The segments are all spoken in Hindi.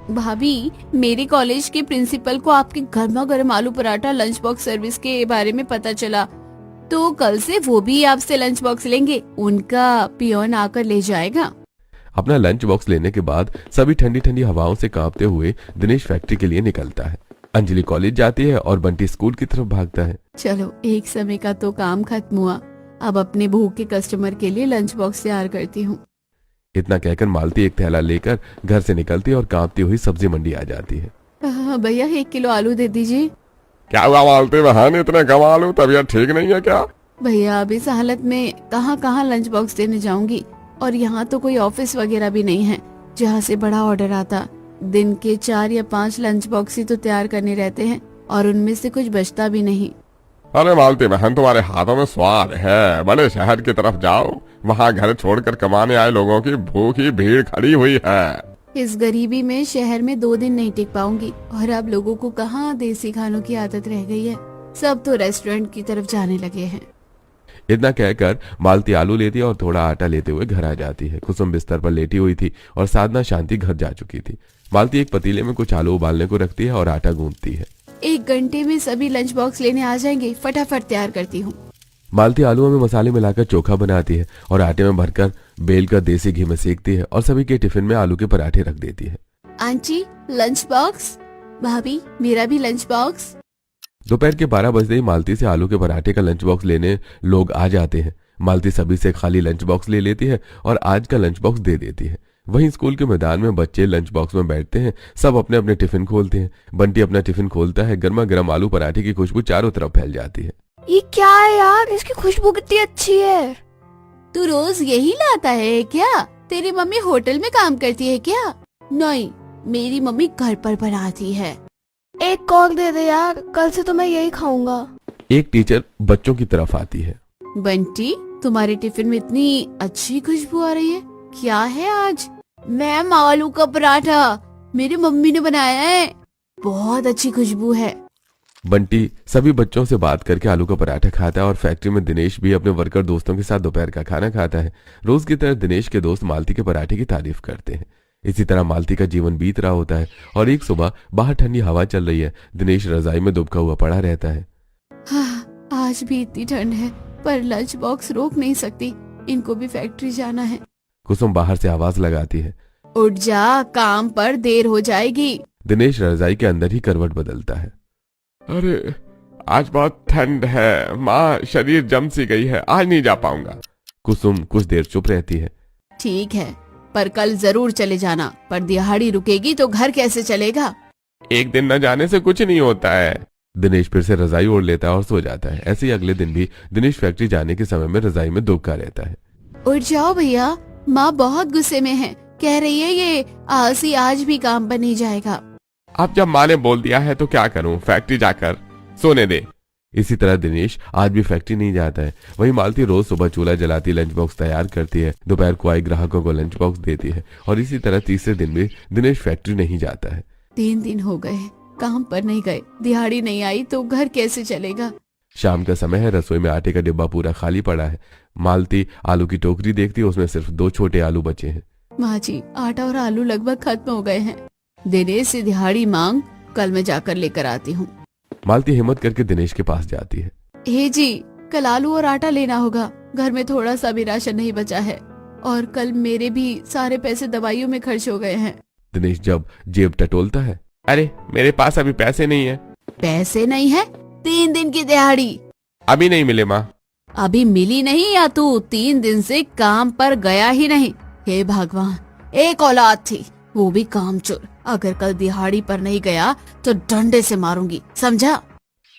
भाभी, मेरे कॉलेज के प्रिंसिपल को आपके गर्मा गर्म आलू पराठा लंच बॉक्स सर्विस के बारे में पता चला, तो कल से वो भी आपसे लंच बॉक्स लेंगे। उनका पियोन आकर ले जाएगा। अपना लंच बॉक्स लेने के बाद सभी ठंडी ठंडी हवाओं से कांपते हुए दिनेश फैक्ट्री के लिए निकलता है। अंजलि कॉलेज जाती है और बंटी स्कूल की तरफ भागता है। चलो, एक समय का तो काम खत्म हुआ। अब अपने भूखे कस्टमर के लिए लंच बॉक्स तैयार करती हूँ। इतना कहकर मालती एक थैला लेकर घर से निकलती और कांपती हुई सब्जी मंडी आ जाती है। भैया 1 किलो आलू दे दीजिए। क्या हुआ मालती बहन, इतने कम आलू? तबीयत ठीक नहीं है क्या? भैया, अब इस हालत में कहाँ कहाँ लंच बॉक्स देने जाऊंगी, और यहाँ तो कोई ऑफिस वगैरह भी नहीं है जहाँ से बड़ा ऑर्डर आता। दिन के 4 या 5 लंच बॉक्स ही तो तैयार करने रहते हैं और उनमें से कुछ बचता भी नहीं। अरे मालती बहन, तुम्हारे हाथों में स्वाद है। बड़े शहर की तरफ जाओ, वहाँ घर छोड़कर कमाने आए लोगों की भूखी भीड़ खड़ी हुई है। इस गरीबी में शहर में 2 दिन नहीं टिक पाऊंगी, और अब लोगों को कहाँ देसी खानों की आदत रह गई है। सब तो रेस्टोरेंट की तरफ जाने लगे हैं। इतना कहकर मालती आलू लेती है और थोड़ा आटा लेते हुए घर आ जाती है। कुसुम बिस्तर पर लेटी हुई थी और साधना शांति घर जा चुकी थी। मालती एक पतीले में कुछ आलू उबालने को रखती है और आटा गूंथती है। 1 घंटे में सभी लंच बॉक्स लेने आ जाएंगे, फटाफट तैयार करती हूँ। मालती आलूओं में मसाले मिलाकर चोखा बनाती है और आटे में भरकर बेल कर देसी घी में सेकती है और सभी के टिफिन में आलू के पराठे रख देती है। Aunty, lunch box. भाभी, मेरा भी लंच बॉक्स। दोपहर के 12 बजते ही मालती से आलू के पराठे का लंच बॉक्स लेने लोग आ जाते हैं। मालती सभी से खाली लंच बॉक्स ले लेती है और आज का लंच बॉक्स दे देती है। वहीं स्कूल के मैदान में बच्चे लंच बॉक्स में बैठते हैं। सब अपने अपने टिफिन खोलते हैं। बंटी अपना टिफिन खोलता है। गर्मा गर्म आलू पराठे की खुशबू चारों तरफ फैल जाती है। ये क्या है यार, इसकी खुशबू कितनी अच्छी है। तू रोज यही लाता है क्या? तेरी मम्मी होटल में काम करती है क्या? नहीं, मेरी मम्मी घर पर बनाती है। एक और दे दे यार, कल से तो मैं यही खाऊंगा। एक टीचर बच्चों की तरफ आती है। बंटी, तुम्हारे टिफिन में इतनी अच्छी खुशबू आ रही है, क्या है आज? मैम, आलू का पराठा मेरी मम्मी ने बनाया है, बहुत अच्छी खुशबू है। बंटी सभी बच्चों से बात करके आलू का पराठा खाता है और फैक्ट्री में दिनेश भी अपने वर्कर दोस्तों के साथ दोपहर का खाना खाता है। रोज की तरह दिनेश के दोस्त मालती के पराठे की तारीफ करते हैं। इसी तरह मालती का जीवन बीत रहा होता है और एक सुबह बाहर ठंडी हवा चल रही है। दिनेश रजाई में दुबका हुआ पड़ा रहता है। हाँ, आज भी इतनी ठंड है, पर लंच बॉक्स रोक नहीं सकती, इनको भी फैक्ट्री जाना है। कुसुम बाहर से आवाज लगाती है, उठ जा, काम पर देर हो जाएगी। दिनेश रजाई के अंदर ही करवट बदलता है। अरे आज बहुत ठंड है माँ, शरीर जम सी गई है, आज नहीं जा पाऊंगा। कुसुम कुछ देर चुप रहती है। ठीक है, पर कल जरूर चले जाना। पर दिहाड़ी रुकेगी तो घर कैसे चलेगा? एक दिन न जाने से कुछ नहीं होता है। दिनेश फिर से रजाई ओढ़ लेता है और सो जाता है। ऐसे ही अगले दिन भी दिनेश फैक्ट्री जाने के समय में रजाई में दुबका रहता है। उठ जाओ भैया, माँ बहुत गुस्से में है, कह रही है ये आलसी आज भी काम पर नहीं जाएगा। अब जब माँ ने बोल दिया है तो क्या करूँ, फैक्ट्री जाकर सोने दे। इसी तरह दिनेश आज भी फैक्ट्री नहीं जाता है। वहीं मालती रोज सुबह चूल्हा जलाती लंच बॉक्स तैयार करती है, दोपहर को आए ग्राहकों को लंच बॉक्स देती है और इसी तरह तीसरे दिन भी दिनेश फैक्ट्री नहीं जाता है। 3 दिन हो गए, काम पर नहीं गए, दिहाड़ी नहीं आई तो घर कैसे चलेगा? शाम का समय है। रसोई में आटे का डिब्बा पूरा खाली पड़ा है। मालती आलू की टोकरी देखती है, उसमें सिर्फ 2 छोटे आलू बचे हैं। माँ जी, आटा और आलू लगभग खत्म हो गए हैं। दिनेश से दिहाड़ी मांग, कल मैं जाकर लेकर आती हूँ। मालती हिम्मत करके दिनेश के पास जाती है। हे जी, कल आलू और आटा लेना होगा, घर में थोड़ा सा भी राशन नहीं बचा है, और कल मेरे भी सारे पैसे दवाइयों में खर्च हो गए हैं। दिनेश जब जेब टटोलता है, अरे मेरे पास अभी पैसे नहीं है। पैसे नहीं है? 3 दिन की दिहाड़ी अभी नहीं मिले माँ। अभी मिली नहीं, या तू 3 दिन से काम पर गया ही नहीं? हे भगवान, एक औलाद थी, वो भी कामचोर। अगर कल दिहाड़ी पर नहीं गया तो डंडे से मारूंगी, समझा?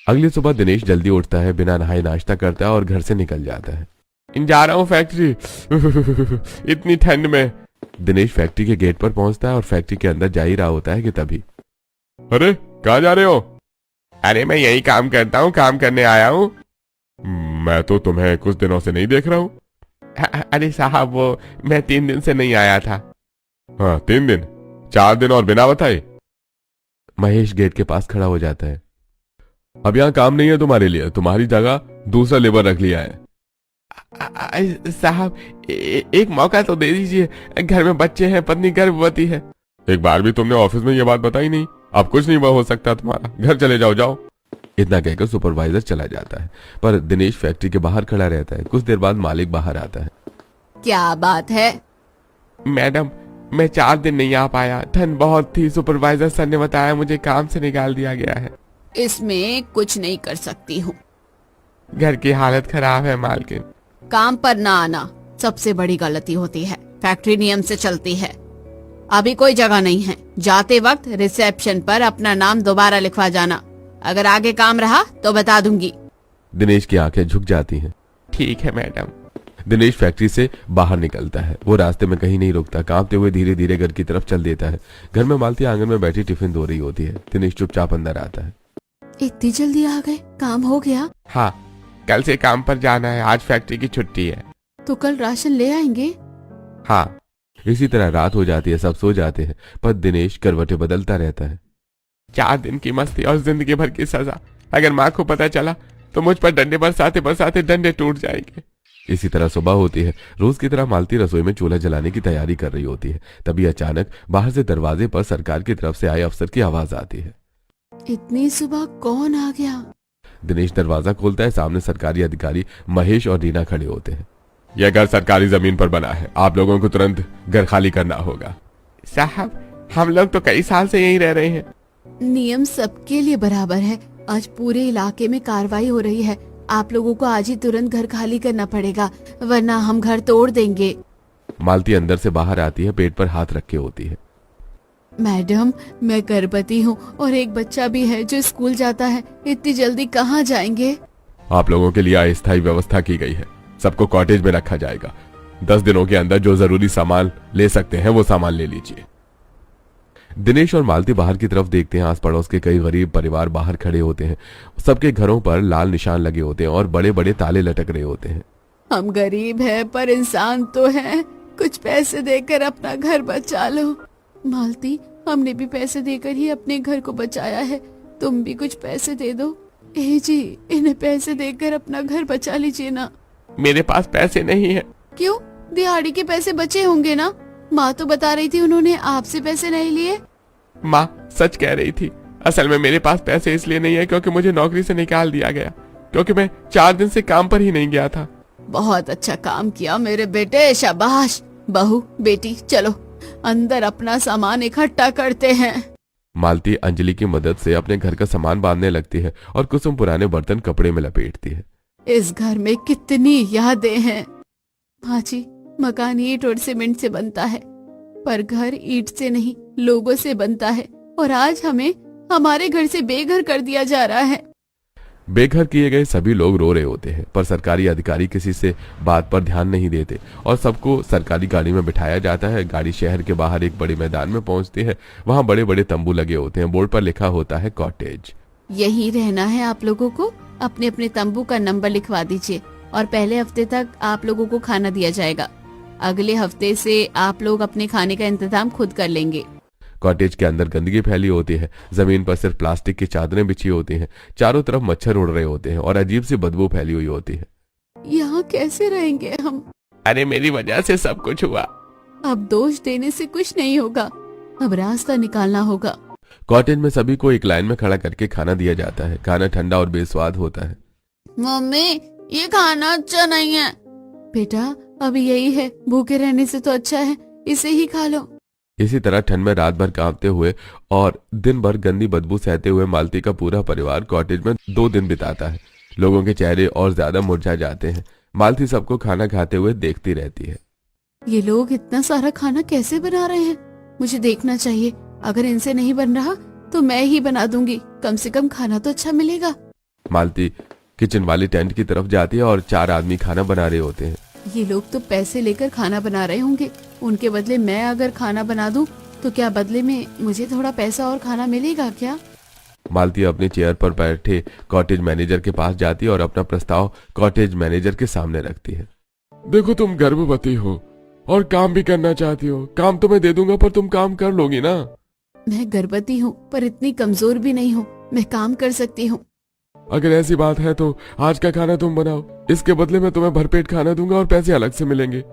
अगली सुबह दिनेश जल्दी उठता है, बिना नहाए नाश्ता करता है और घर से निकल जाता है। जा रहा हूँ फैक्ट्री इतनी ठंड में। दिनेश फैक्ट्री के गेट पर पहुंचता है और फैक्ट्री के अंदर जा ही रहा होता है कि तभी, अरे कहाँ जा रहे हो? अरे मैं यही काम करता हूँ, काम करने आया हूँ। मैं तो तुम्हें कुछ दिनों से नहीं देख रहा हूँ। अरे साहब, वो मैं 3 दिन से नहीं आया था। हाँ, 3 दिन, 4 दिन और बिना बताए। महेश गेट के पास खड़ा हो जाता है। अब यहाँ काम नहीं है तुम्हारे लिए, तुम्हारी जगह दूसरा लेबर रख लिया है। साहब एक मौका तो दे दीजिए, घर में बच्चे हैं, पत्नी गर्भवती है। एक बार भी तुमने ऑफिस में ये बात बताई नहीं। अब कुछ नहीं हो सकता तुम्हारा, घर चले जाओ जाओ। इतना कहकर सुपरवाइजर चला जाता है, पर दिनेश फैक्ट्री के बाहर खड़ा रहता है। कुछ देर बाद मालिक बाहर आता है। क्या बात है? मैडम, मैं 4 दिन नहीं आ पाया, ठंड बहुत थी। सुपरवाइजर सर ने बताया मुझे काम से निकाल दिया गया है। इसमें कुछ नहीं कर सकती हूँ। घर की हालत खराब है मालकिन। काम पर ना आना सबसे बड़ी गलती होती है। फैक्ट्री नियम से चलती है। अभी कोई जगह नहीं है। जाते वक्त रिसेप्शन पर अपना नाम दोबारा लिखवा जाना। अगर आगे काम रहा तो बता दूंगी। दिनेश की आंखें झुक जाती हैं। ठीक है मैडम। दिनेश फैक्ट्री से बाहर निकलता है। वो रास्ते में कहीं नहीं रुकता, कांपते हुए धीरे धीरे घर की तरफ चल देता है। घर में मालती आंगन में बैठी टिफिन धो रही होती है। दिनेश चुपचाप अंदर आता है। इतनी जल्दी आ गए? काम हो गया? हाँ, कल से काम पर जाना है, आज फैक्ट्री की छुट्टी है। तो कल राशन ले आएंगे? हाँ। इसी तरह रात हो जाती है, सब सो जाते हैं, पर दिनेश करवटें बदलता रहता है। 4 दिन की मस्ती और जिंदगी भर की सजा। अगर माँ को पता चला तो मुझ पर डंडे बरसाते बरसाते डंडे टूट जाएंगे। इसी तरह सुबह होती है। रोज की तरह मालती रसोई में चूल्हा जलाने की तैयारी कर रही होती है। तभी अचानक बाहर से दरवाजे पर सरकार की तरफ से आए अफसर की आवाज आती है। इतनी सुबह कौन आ गया? दिनेश दरवाजा खोलता है। सामने सरकारी अधिकारी महेश और रीना खड़े होते हैं। यह घर सरकारी जमीन पर बना है, आप लोगों को तुरंत घर खाली करना होगा। साहब, हम लोग तो कई साल से यहीं रह रहे हैं। नियम सबके लिए बराबर है। आज पूरे इलाके में कार्रवाई हो रही है। आप लोगों को आज ही तुरंत घर खाली करना पड़ेगा, वरना हम घर तोड़ देंगे। मालती अंदर से बाहर आती है, पेट पर हाथ रखे होती है। मैडम, मैं गर्भवती हूँ और एक बच्चा भी है जो स्कूल जाता है। इतनी जल्दी कहाँ जाएंगे? आप लोगों के लिए अस्थायी व्यवस्था की गई है। सबको कॉटेज में रखा जाएगा। 10 दिनों के अंदर जो जरूरी सामान ले सकते हैं वो सामान ले लीजिए। दिनेश और मालती बाहर की तरफ देखते हैं। आस पड़ोस के कई गरीब परिवार बाहर खड़े होते हैं। सबके घरों पर लाल निशान लगे होते हैं और बड़े बड़े ताले लटक रहे होते हैं। हम गरीब हैं पर इंसान तो हैं। कुछ पैसे देकर अपना घर बचा लो। मालती, हमने भी पैसे देकर ही अपने घर को बचाया है। तुम भी कुछ पैसे दे दो। ए जी, इन्हें पैसे देकर अपना घर बचा लीजिए ना। मेरे पास पैसे नहीं है। क्यों? दिहाड़ी के पैसे बचे होंगे ना? माँ तो बता रही थी उन्होंने आपसे पैसे नहीं लिए। माँ सच कह रही थी। असल में मेरे पास पैसे इसलिए नहीं है क्योंकि मुझे नौकरी से निकाल दिया गया, क्योंकि मैं 4 दिन से काम पर ही नहीं गया था। बहुत अच्छा काम किया मेरे बेटे, शाबाश। बहू बेटी, चलो अंदर अपना सामान इकट्ठा करते हैं। मालती अंजलि की मदद से अपने घर का सामान बांधने लगती है और कुसुम पुराने बर्तन कपड़े में लपेटती है। इस घर में कितनी यादें हैं। माँ जी, मकान ईंट और सीमेंट से बनता है, पर घर ईंट से नहीं लोगों से बनता है। और आज हमें हमारे घर से बेघर कर दिया जा रहा है। बेघर किए गए सभी लोग रो रहे होते हैं, पर सरकारी अधिकारी किसी से बात पर ध्यान नहीं देते और सबको सरकारी गाड़ी में बिठाया जाता है। गाड़ी शहर के बाहर एक बड़े मैदान में पहुंचती है। वहां बड़े बड़े तंबू लगे होते हैं। बोर्ड पर लिखा होता है कॉटेज। यही रहना है आप लोगों को। अपने अपने तंबू का नंबर लिखवा दीजिए और पहले हफ्ते तक आप लोगों को खाना दिया जाएगा। अगले हफ्ते से आप लोग अपने खाने का इंतजाम खुद कर लेंगे। कॉटेज के अंदर गंदगी फैली होती है। जमीन पर सिर्फ प्लास्टिक की चादरें बिछी होती हैं। चारों तरफ मच्छर उड़ रहे होते हैं और अजीब सी बदबू फैली हुई होती है। यहाँ कैसे रहेंगे हम? अरे मेरी वजह से सब कुछ हुआ। अब दोष देने से कुछ नहीं होगा, अब रास्ता निकालना होगा। कॉटेज में सभी को एक लाइन में खड़ा करके खाना दिया जाता है। खाना ठंडा और बेस्वाद होता है। मम्मी, ये खाना अच्छा नहीं है। बेटा, अभी यही है, भूखे रहने से तो अच्छा है, इसे ही खा लो। इसी तरह ठंड में रात भर कांपते हुए और दिन भर गंदी बदबू सहते हुए मालती का पूरा परिवार कॉटेज में 2 दिन बिताता है। लोगों के चेहरे और ज्यादा मुरझा जाते हैं। मालती सबको खाना खाते हुए देखती रहती है। ये लोग इतना सारा खाना कैसे बना रहे हैं? मुझे देखना चाहिए। अगर इनसे नहीं बन रहा तो मैं ही बना दूंगी। कम से कम खाना तो अच्छा मिलेगा। मालती किचन वाले टेंट की तरफ जाती है और 4 आदमी खाना बना रहे होते हैं। ये लोग तो पैसे लेकर खाना बना रहे होंगे। उनके बदले मैं अगर खाना बना दूं तो क्या बदले में मुझे थोड़ा पैसा और खाना मिलेगा क्या? मालती अपनी चेयर पर बैठे कॉटेज मैनेजर के पास जाती है और अपना प्रस्ताव कॉटेज मैनेजर के सामने रखती है। देखो, तुम गर्भवती हो और काम भी करना चाहती हो। काम तो मैं दे दूंगा, पर तुम काम कर लोगी ना? मैं गर्भवती हूँ पर इतनी कमजोर भी नहीं हूँ, मैं काम कर सकती हूँ। अगर ऐसी बात है तो आज का खाना तुम बनाओ। इसके बदले मैं तुम्हें भरपेट खाना दूंगा और पैसे अलग से मिलेंगे।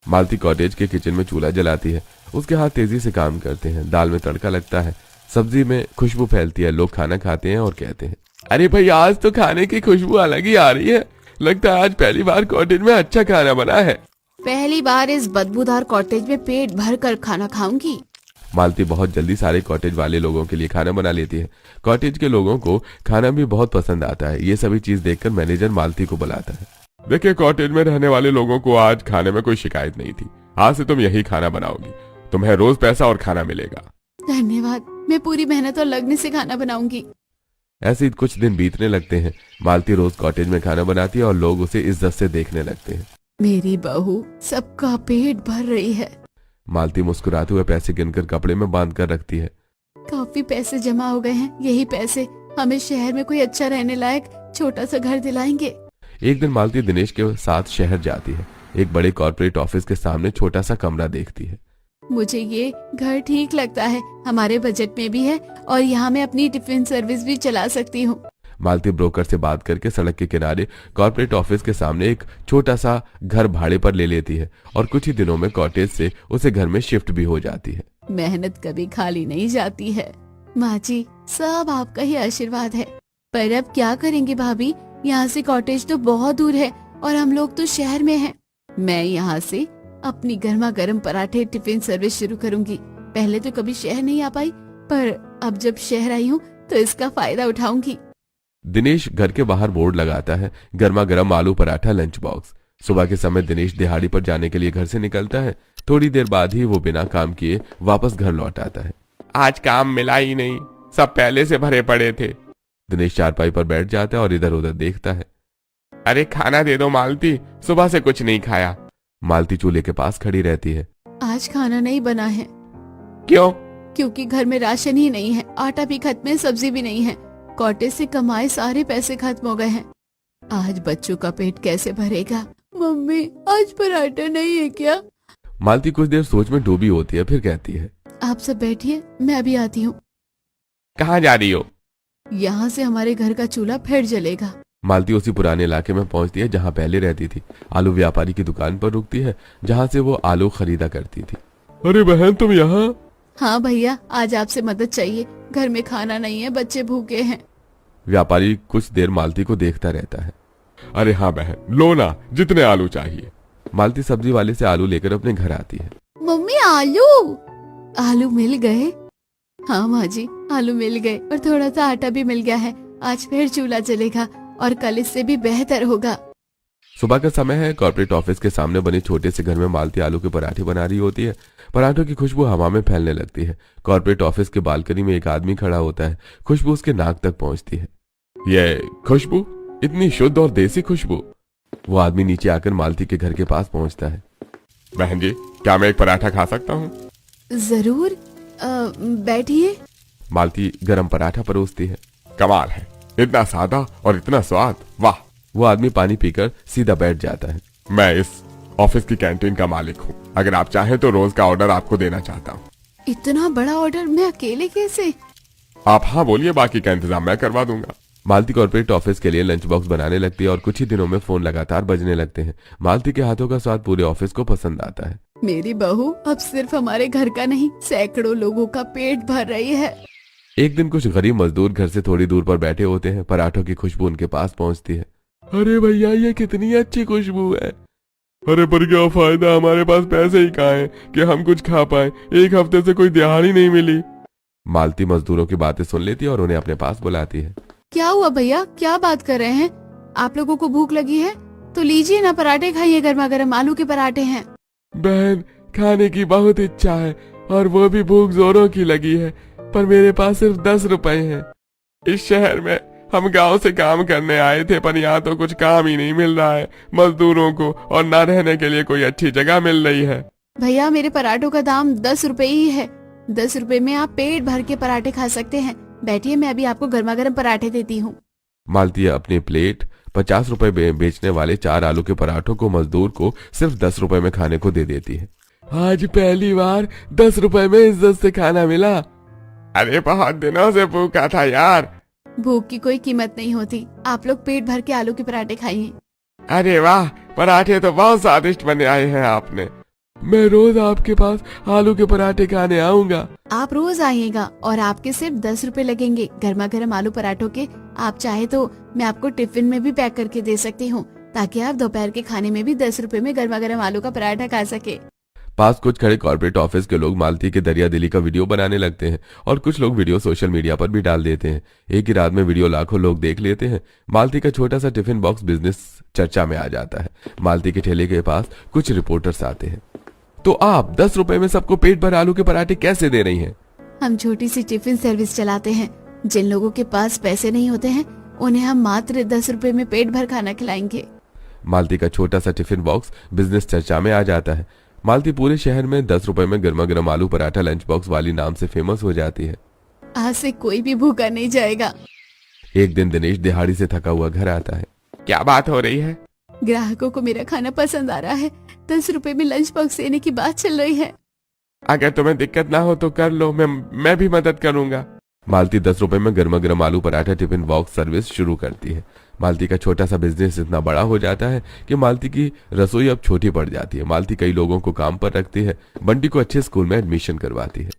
मालती कॉटेज के किचन में चूल्हा जलाती है उसके हाथ तेजी से काम करते हैं। दाल में तड़का लगता है, सब्जी में खुशबू फैलती है। लोग खाना खाते हैं और कहते हैं, अरे भाई आज तो खाने की खुशबू अलग ही आ रही है। लगता है आज पहली बार कॉटेज में अच्छा खाना बना है। पहली बार इस बदबूदार कॉटेज में पेट भर कर खाना खाऊंगी। मालती बहुत जल्दी सारे कॉटेज वाले लोगों के लिए खाना बना लेती है। कॉटेज के लोगों को खाना भी बहुत पसंद आता है। ये सभी चीज देखकर मैनेजर मालती को बुलाता है। देखिए, कॉटेज में रहने वाले लोगों को आज खाने में कोई शिकायत नहीं थी। आज से तुम यही खाना बनाओगी। तुम्हें रोज पैसा और खाना मिलेगा। धन्यवाद, मैं पूरी मेहनत और लगन से खाना बनाऊंगी। ऐसे ही कुछ दिन बीतने लगते हैं। मालती रोज कॉटेज में खाना बनाती है और लोग उसे इज्जत से देखने लगते हैं। मेरी बहू सबका पेट भर रही है। मालती मुस्कुराते हुए पैसे गिनकर कपड़े में बांध कर रखती है। काफी पैसे जमा हो गए हैं। यही पैसे हमें शहर में कोई अच्छा रहने लायक छोटा सा घर दिलाएंगे। एक दिन मालती दिनेश के साथ शहर जाती है। एक बड़े कॉर्पोरेट ऑफिस के सामने छोटा सा कमरा देखती है। मुझे ये घर ठीक लगता है, हमारे बजट में भी है और यहाँ मैं अपनी टिफिन सर्विस भी चला सकती हूँ। मालती ब्रोकर से बात करके सड़क के किनारे कॉर्पोरेट ऑफिस के सामने एक छोटा सा घर भाड़े पर ले लेती है और कुछ ही दिनों में कॉटेज से उसे घर में शिफ्ट भी हो जाती है। मेहनत कभी खाली नहीं जाती है। माँ जी, सब आपका ही आशीर्वाद है। पर अब क्या करेंगे भाभी, यहाँ से कॉटेज तो बहुत दूर है और हम लोग तो शहर में हैं। मैं यहाँ से अपनी गर्मा गर्म पराठे टिफिन सर्विस शुरू करूंगी। पहले तो कभी शहर नहीं आ पाई, पर अब जब शहर आई हूँ तो इसका फायदा उठाऊंगी। दिनेश घर के बाहर बोर्ड लगाता है, गर्मा गर्म आलू पराठा लंच बॉक्स। सुबह के समय दिनेश दिहाड़ी पर जाने के लिए घर से निकलता है। थोड़ी देर बाद ही वो बिना काम किए वापस घर लौट आता है। आज काम मिला ही नहीं, सब पहले से भरे पड़े थे। दिनेश चारपाई पर बैठ जाता है और इधर उधर देखता है। अरे खाना दे दो मालती, सुबह से कुछ नहीं खाया। मालती चूल्हे के पास खड़ी रहती है। आज खाना नहीं बना है। क्यों? क्योंकि घर में राशन ही नहीं है, आटा भी खत्म है, सब्जी भी नहीं है। कॉटेज से कमाए सारे पैसे खत्म हो गए हैं। आज बच्चों का पेट कैसे भरेगा? मम्मी, आज पराठा नहीं है क्या? मालती कुछ देर सोच में डूबी होती है, फिर कहती है, आप सब बैठिए, मैं अभी आती हूँ। कहाँ जा रही हो? यहाँ से हमारे घर का चूल्हा फिर जलेगा। मालती उसी पुराने इलाके में पहुंचती है जहां पहले रहती थी। आलू व्यापारी की दुकान पर रुकती है जहां से वो आलू खरीदा करती थी। अरे बहन, तुम यहाँ? हाँ भैया, आज आपसे मदद चाहिए। घर में खाना नहीं है, बच्चे भूखे हैं। व्यापारी कुछ देर मालती को देखता रहता है। अरे हाँ बहन, लो ना, जितने आलू चाहिए। मालती सब्जी वाले से आलू लेकर अपने घर आती है। मम्मी, आलू आलू मिल गए? हाँ माँ जी, आलू मिल गए और थोड़ा सा आटा भी मिल गया है। आज फिर चूल्हा जलेगा और कल इससे भी बेहतर होगा। सुबह का समय है। कॉर्पोरेट ऑफिस के सामने बने छोटे से घर में मालती आलू के पराठे बना रही होती है। पराठों की खुशबू हवा में फैलने लगती है। कॉर्पोरेट ऑफिस के बालकनी में एक आदमी खड़ा होता है। खुशबू उसके नाक तक पहुंचती है। ये खुशबू, इतनी शुद्ध और देसी खुशबू। वो आदमी नीचे आकर मालती के घर के पास पहुंचता है। बहन जी, क्या मैं एक पराठा खा सकता हूँ? जरूर, बैठिए। मालती गरम पराठा परोसती है। कमाल है, इतना सादा और इतना स्वाद, वाह। वो आदमी पानी पीकर सीधा बैठ जाता है। मैं इस ऑफिस की कैंटीन का मालिक हूँ। अगर आप चाहें तो रोज का ऑर्डर आपको देना चाहता हूँ। इतना बड़ा ऑर्डर मैं अकेले कैसे? आप हाँ बोलिए, बाकी का इंतजाम मैं करवा दूंगा। मालती कॉर्पोरेट ऑफिस के लिए लंच बॉक्स बनाने लगती है और कुछ ही दिनों में फोन लगातार बजने लगते हैं। मालती के हाथों का स्वाद पूरे ऑफिस को पसंद आता है। मेरी बहू अब सिर्फ हमारे घर का नहीं, सैकड़ों लोगों का पेट भर रही है। एक दिन कुछ गरीब मजदूर घर से थोड़ी दूर पर बैठे होते हैं। पराठों की खुशबू उनके पास पहुंचती है। अरे भैया, ये कितनी अच्छी खुशबू है। अरे पर क्या फायदा, हमारे पास पैसे ही कहाँ हैं कि हम कुछ खा पाए। एक हफ्ते से कोई दिहाड़ी नहीं मिली। मालती मजदूरों की बातें सुन लेती है और उन्हें अपने पास बुलाती है। क्या हुआ भैया, क्या बात कर रहे हैं? आप लोगों को भूख लगी है तो लीजिए ना, पराठे खाइए, गर्मा गर्म आलू के पराठे हैं। बहन, खाने की बहुत इच्छा है और वो भी भूख जोरों की लगी है, पर मेरे पास सिर्फ 10 रुपए हैं। इस शहर में हम गांव से काम करने आए थे, पर यहाँ तो कुछ काम ही नहीं मिल रहा है मजदूरों को, और ना रहने के लिए कोई अच्छी जगह मिल रही है। भैया, मेरे पराठों का दाम 10 रुपए ही है। 10 रुपए में आप पेट भर के पराठे खा सकते हैं। बैठिए, मैं अभी आपको गर्मा गर्म पराठे देती हूँ। मालती अपनी प्लेट 50 रुपए बेचने वाले 4 आलू के पराठों को मजदूर को सिर्फ 10 रुपए में खाने को दे देती है। आज पहली बार 10 रुपए में इज्जत से खाना मिला। अरे बहुत दिनों से भूखा था यार। भूख की कोई कीमत नहीं होती। आप लोग पेट भर के आलू के पराठे खाइए। अरे वाह, पराठे तो बहुत स्वादिष्ट बने आए हैं आपने। मैं रोज आपके पास आलू के पराठे खाने आऊंगा। आप रोज आइएगा और आपके सिर्फ 10 रुपए लगेंगे गर्मा गर्म आलू पराठों के। आप चाहे तो मैं आपको टिफिन में भी पैक करके दे सकती हूँ, ताकि आप दोपहर के खाने में भी 10 रुपए में गर्मा गर्म आलू का पराठा खा सके। पास कुछ खड़े कॉर्पोरेट ऑफिस के लोग मालती के दरिया दिली का वीडियो बनाने लगते हैं और कुछ लोग वीडियो सोशल मीडिया पर भी डाल देते हैं। एक ही रात में वीडियो लाखों लोग देख लेते हैं। मालती का छोटा सा टिफिन बॉक्स बिजनेस चर्चा में आ जाता है। मालती के ठेले के पास कुछ रिपोर्टर्स आते हैं। तो आप 10 रुपए में सबको पेट भर आलू के पराठे कैसे दे रही हैं? हम छोटी सी टिफिन सर्विस चलाते हैं। जिन लोगों के पास पैसे नहीं होते हैं उन्हें हम मात्र 10 रुपए में पेट भर खाना खिलाएंगे। मालती का छोटा सा टिफिन बॉक्स बिजनेस चर्चा में आ जाता है। मालती पूरे शहर में 10 रुपए में गर्मा गर्म आलू पराठा लंच बॉक्स वाली नाम से फेमस हो जाती है। आज से कोई भी भूखा नहीं जाएगा। एक दिन दिनेश दिहाड़ी से थका हुआ घर आता है। क्या बात हो रही है? ग्राहकों को मेरा खाना पसंद आ रहा है। 10 रुपए में लंच बॉक्स देने की बात चल रही है। अगर तुम्हें दिक्कत ना हो तो कर लो, मैं भी मदद करूंगा। मालती 10 रुपए में गर्मा गर्म आलू पराठा टिफिन बॉक्स सर्विस शुरू करती है। मालती का छोटा सा बिजनेस इतना बड़ा हो जाता है कि मालती की रसोई अब छोटी पड़ जाती है। मालती कई लोगों को काम पर रखती है। बंटी को अच्छे स्कूल में एडमिशन करवाती है।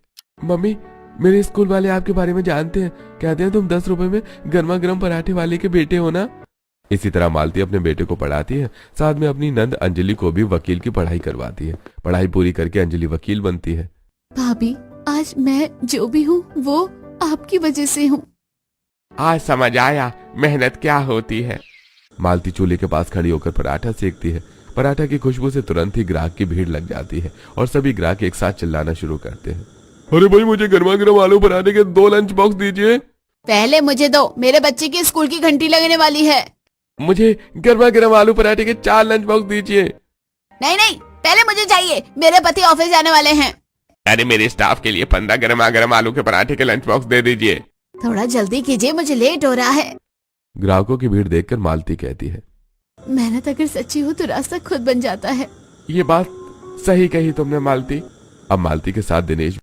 मम्मी, मेरे स्कूल वाले आपके बारे में जानते हैं, कहते हैं तुम 10 रुपए में गर्मा गर्म पराठे वाले के बेटे हो ना। इसी तरह मालती अपने बेटे को पढ़ाती है। साथ में अपनी नंद अंजलि को भी वकील की पढ़ाई करवाती है। पढ़ाई पूरी करके अंजलि वकील बनती है। भाभी, आज मैं जो भी हूँ वो आपकी वजह से हूँ। आज समझ आया मेहनत क्या होती है। मालती चूल्हे के पास खड़ी होकर पराठा सेकती है। पराठा की खुशबू से तुरंत ही ग्राहक की भीड़ लग जाती है और सभी ग्राहक एक साथ चिल्लाना शुरू करते हैं। अरे भाई, मुझे गर्मा गर्म आलू पराठे के 2 लंच बॉक्स दीजिए। पहले मुझे दो, मेरे बच्चे की स्कूल की घंटी लगने वाली है। मुझे गर्मा गर्म आलू पराठे के 4 लंच बॉक्स दीजिए। नहीं नहीं, पहले मुझे चाहिए, मेरे पति ऑफिस जाने वाले हैं। अरे मेरे स्टाफ के लिए 15 गर्मा गर्म आलू के पराठे के लंच बॉक्स दे दीजिए। थोड़ा जल्दी कीजिए, मुझे लेट हो रहा है। ग्राहकों की भीड़ देखकर मालती कहती है, मेहनत अगर सच्ची हो तो रास्ता खुद बन जाता है। ये बात सही कही तुमने मालती। अब मालती के साथ दिनेश